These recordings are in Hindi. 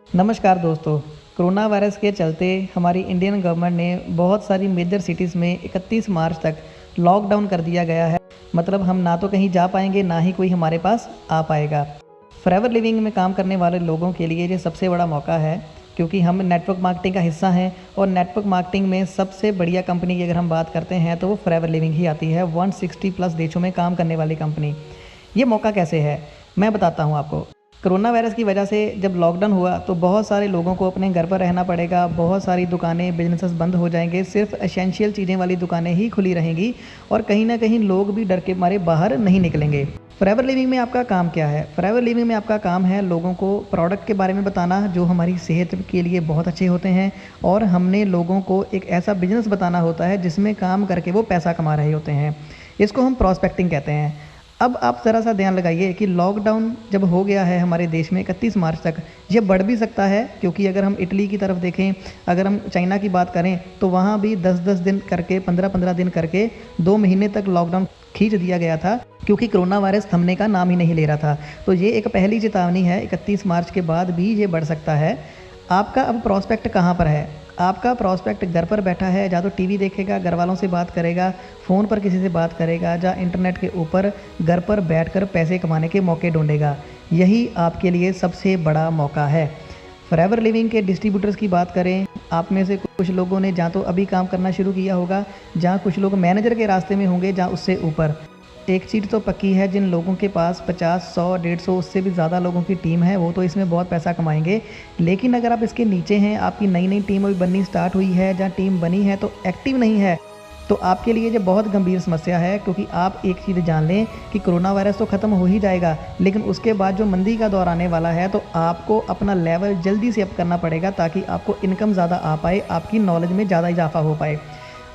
नमस्कार दोस्तों। कोरोना वायरस के चलते हमारी इंडियन गवर्नमेंट ने बहुत सारी मेजर सिटीज़ में 31 मार्च तक लॉकडाउन कर दिया गया है। मतलब हम ना तो कहीं जा पाएंगे, ना ही कोई हमारे पास आ पाएगा। फॉरएवर लिविंग में काम करने वाले लोगों के लिए ये सबसे बड़ा मौका है, क्योंकि हम नेटवर्क मार्केटिंग का हिस्सा हैं और नेटवर्क मार्केटिंग में सबसे बढ़िया कंपनी की अगर हम बात करते हैं तो वो फॉरएवर लिविंग ही आती है। 160 प्लस देशों में काम करने वाली कंपनी। ये मौका कैसे है, मैं बताता हूँ आपको। कोरोना वायरस की वजह से जब लॉकडाउन हुआ तो बहुत सारे लोगों को अपने घर पर रहना पड़ेगा। बहुत सारी दुकानें, बिजनेसेस बंद हो जाएंगे। सिर्फ एसेंशियल चीज़ें वाली दुकानें ही खुली रहेंगी और कहीं ना कहीं लोग भी डर के मारे बाहर नहीं निकलेंगे। फॉरएवर लिविंग में आपका काम क्या है? फॉरएवर लिविंग में आपका काम है लोगों को प्रोडक्ट के बारे में बताना जो हमारी सेहत के लिए बहुत अच्छे होते हैं, और हमने लोगों को एक ऐसा बिजनेस बताना होता है जिसमें काम करके वो पैसा कमा रहे होते हैं। इसको हम प्रॉस्पेक्टिंग कहते हैं। अब आप ज़रा सा ध्यान लगाइए कि लॉकडाउन जब हो गया है हमारे देश में 31 मार्च तक, ये बढ़ भी सकता है, क्योंकि अगर हम इटली की तरफ देखें, अगर हम चाइना की बात करें तो वहाँ भी 10-10 दिन करके, 15-15 दिन करके 2 महीने तक लॉकडाउन खींच दिया गया था, क्योंकि कोरोना वायरस थमने का नाम ही नहीं ले रहा था। तो ये एक पहली चेतावनी है, 31 मार्च के बाद भी ये बढ़ सकता है। आपका अब प्रॉस्पेक्ट कहाँ पर है? आपका प्रॉस्पेक्ट घर पर बैठा है, या तो टीवी देखेगा, घर वालों से बात करेगा, फ़ोन पर किसी से बात करेगा, या इंटरनेट के ऊपर घर पर बैठकर पैसे कमाने के मौके ढूंढेगा। यही आपके लिए सबसे बड़ा मौका है। फॉरएवर लिविंग के डिस्ट्रीब्यूटर्स की बात करें, आप में से कुछ लोगों ने जहाँ तो अभी काम करना शुरू किया होगा, जहाँ कुछ लोग मैनेजर के रास्ते में होंगे, जहाँ उससे ऊपर। एक चीज़ तो पक्की है, जिन लोगों के पास 50, 100, 150 उससे भी ज़्यादा लोगों की टीम है, वो तो इसमें बहुत पैसा कमाएंगे। लेकिन अगर आप इसके नीचे हैं, आपकी नई नई टीम अभी बननी स्टार्ट हुई है, जहाँ टीम बनी है तो एक्टिव नहीं है, तो आपके लिए ये बहुत गंभीर समस्या है। क्योंकि आप एक चीज़ जान लें कि कोरोना वायरस तो ख़त्म हो ही जाएगा, लेकिन उसके बाद जो मंदी का दौर आने वाला है, तो आपको अपना लेवल जल्दी से अप करना पड़ेगा, ताकि आपको इनकम ज़्यादा आ पाए, आपकी नॉलेज में ज़्यादा इजाफा हो पाए।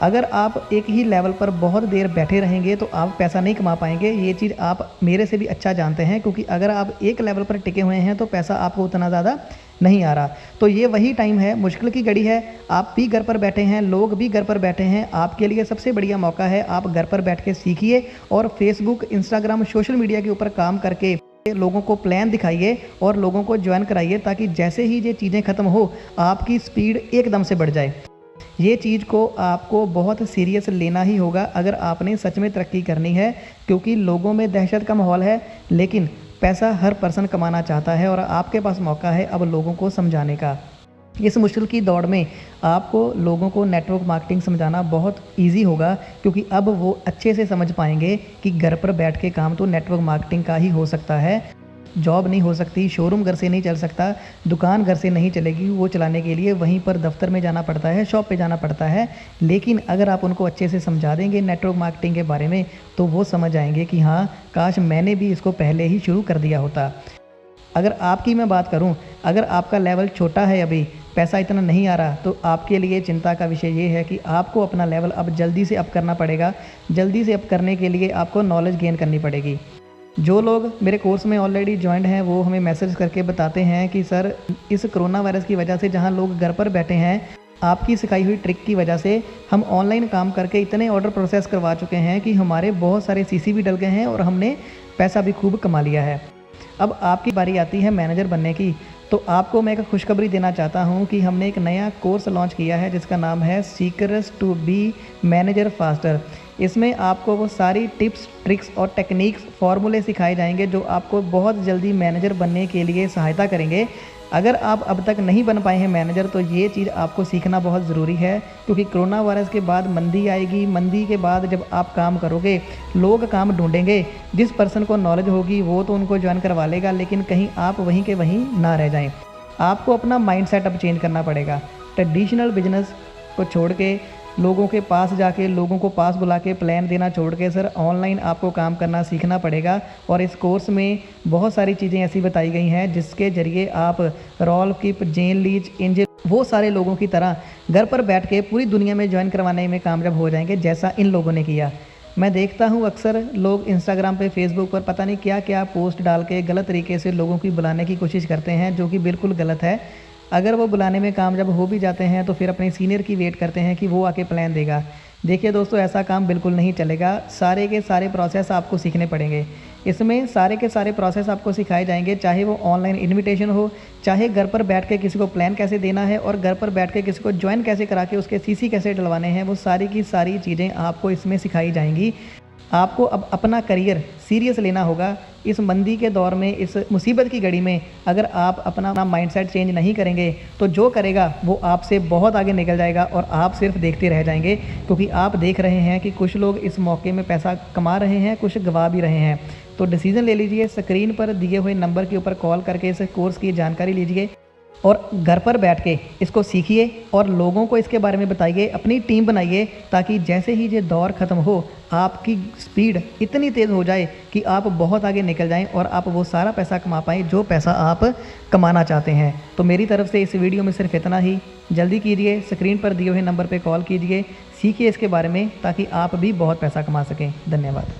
अगर आप एक ही लेवल पर बहुत देर बैठे रहेंगे तो आप पैसा नहीं कमा पाएंगे। ये चीज़ आप मेरे से भी अच्छा जानते हैं, क्योंकि अगर आप एक लेवल पर टिके हुए हैं तो पैसा आपको उतना ज़्यादा नहीं आ रहा। तो ये वही टाइम है, मुश्किल की घड़ी है। आप भी घर पर बैठे हैं, लोग भी घर पर बैठे हैं, आपके लिए सबसे बढ़िया मौका है। आप घर पर बैठ के सीखिए और फेसबुक, इंस्टाग्राम, सोशल मीडिया के ऊपर काम करके लोगों को प्लान दिखाइए और लोगों को ज्वाइन कराइए, ताकि जैसे ही ये चीज़ें ख़त्म हो, आपकी स्पीड एकदम से बढ़ जाए। ये चीज़ को आपको बहुत सीरियस लेना ही होगा अगर आपने सच में तरक्की करनी है, क्योंकि लोगों में दहशत का माहौल है, लेकिन पैसा हर पर्सन कमाना चाहता है, और आपके पास मौका है अब लोगों को समझाने का। इस मुश्किल की दौड़ में आपको लोगों को नेटवर्क मार्केटिंग समझाना बहुत ईजी होगा, क्योंकि अब वो अच्छे से समझ पाएंगे कि घर पर बैठ के काम तो नेटवर्क मार्केटिंग का ही हो सकता है। जॉब नहीं हो सकती, शोरूम घर से नहीं चल सकता, दुकान घर से नहीं चलेगी, वो चलाने के लिए वहीं पर दफ्तर में जाना पड़ता है, शॉप पे जाना पड़ता है। लेकिन अगर आप उनको अच्छे से समझा देंगे नेटवर्क मार्केटिंग के बारे में, तो वो समझ आएंगे कि हाँ, काश मैंने भी इसको पहले ही शुरू कर दिया होता। अगर आपकी मैं बात करूं, अगर आपका लेवल छोटा है, अभी पैसा इतना नहीं आ रहा, तो आपके लिए चिंता का विषय ये है कि आपको अपना लेवल अब जल्दी से अप करना पड़ेगा। जल्दी से अप करने के लिए आपको नॉलेज गेन करनी पड़ेगी। जो लोग मेरे कोर्स में ऑलरेडी ज्वाइंट हैं, वो हमें मैसेज करके बताते हैं कि सर, इस कोरोना वायरस की वजह से जहां लोग घर पर बैठे हैं, आपकी सिखाई हुई ट्रिक की वजह से हम ऑनलाइन काम करके इतने ऑर्डर प्रोसेस करवा चुके हैं कि हमारे बहुत सारे सीसी भी डल गए हैं और हमने पैसा भी खूब कमा लिया है। अब आपकी बारी आती है मैनेजर बनने की। तो आपको मैं एक खुशखबरी देना चाहता हूं कि हमने एक नया कोर्स लॉन्च किया है, जिसका नाम है secrets to be manager faster. इसमें आपको वो सारी टिप्स, ट्रिक्स और टेक्निक्स, फार्मूले सिखाए जाएंगे जो आपको बहुत जल्दी मैनेजर बनने के लिए सहायता करेंगे। अगर आप अब तक नहीं बन पाए हैं मैनेजर, तो ये चीज़ आपको सीखना बहुत ज़रूरी है, क्योंकि कोरोना वायरस के बाद मंदी आएगी। मंदी के बाद जब आप काम करोगे, लोग काम ढूंढेंगे। जिस पर्सन को नॉलेज होगी वो तो उनको ज्वाइन करवा लेगा, लेकिन कहीं आप वहीं के वहीं ना रह जाएं। आपको अपना माइंड सेट अब चेंज करना पड़ेगा। ट्रेडिशनल बिजनेस को छोड़ के, लोगों के पास जाके, लोगों को पास बुला के प्लान देना छोड़ के, सर, ऑनलाइन आपको काम करना सीखना पड़ेगा। और इस कोर्स में बहुत सारी चीज़ें ऐसी बताई गई हैं जिसके ज़रिए आप रॉल कीप, जेन लीच, इंजन, वो सारे लोगों की तरह घर पर बैठ के पूरी दुनिया में ज्वाइन करवाने में कामयाब हो जाएंगे, जैसा इन लोगों ने किया। मैं देखता हूँ अक्सर लोग इंस्टाग्राम पे, फेसबुक पर पता नहीं क्या क्या पोस्ट डाल के गलत तरीके से लोगों की बुलाने की कोशिश करते हैं, जो कि बिल्कुल गलत है। अगर वो बुलाने में कामयाब हो भी जाते हैं तो फिर अपने सीनियर की वेट करते हैं कि वो आके प्लान देगा। देखिए दोस्तों, ऐसा काम बिल्कुल नहीं चलेगा। सारे के सारे प्रोसेस आपको सीखने पड़ेंगे। इसमें सारे के सारे प्रोसेस आपको सिखाए जाएंगे, चाहे वो ऑनलाइन इनविटेशन हो, चाहे घर पर बैठ के किसी को प्लान कैसे देना है और घर पर बैठ के किसी को ज्वाइन कैसे करा के उसके सीसी कैसे डलवाने हैं, वो सारी की सारी चीज़ें आपको इसमें सिखाई जाएंगी। आपको अब अपना करियर सीरियस लेना होगा। इस मंदी के दौर में, इस मुसीबत की घड़ी में अगर आप अपना माइंडसेट चेंज नहीं करेंगे तो जो करेगा वो आपसे बहुत आगे निकल जाएगा और आप सिर्फ देखते रह जाएंगे। क्योंकि आप देख रहे हैं कि कुछ लोग इस मौके में पैसा कमा रहे हैं, कुछ गवा भी रहे हैं। तो डिसीज़न ले लीजिए, स्क्रीन पर दिए हुए नंबर के ऊपर कॉल करके इस कोर्स की जानकारी लीजिए और घर पर बैठ के इसको सीखिए और लोगों को इसके बारे में बताइए, अपनी टीम बनाइए, ताकि जैसे ही ये दौर ख़त्म हो आपकी स्पीड इतनी तेज़ हो जाए कि आप बहुत आगे निकल जाएं और आप वो सारा पैसा कमा पाएँ जो पैसा आप कमाना चाहते हैं। तो मेरी तरफ से इस वीडियो में सिर्फ इतना ही। जल्दी कीजिए, स्क्रीन पर दिए हुए नंबर पर कॉल कीजिए, सीखिए इसके बारे में ताकि आप भी बहुत पैसा कमा सकें। धन्यवाद।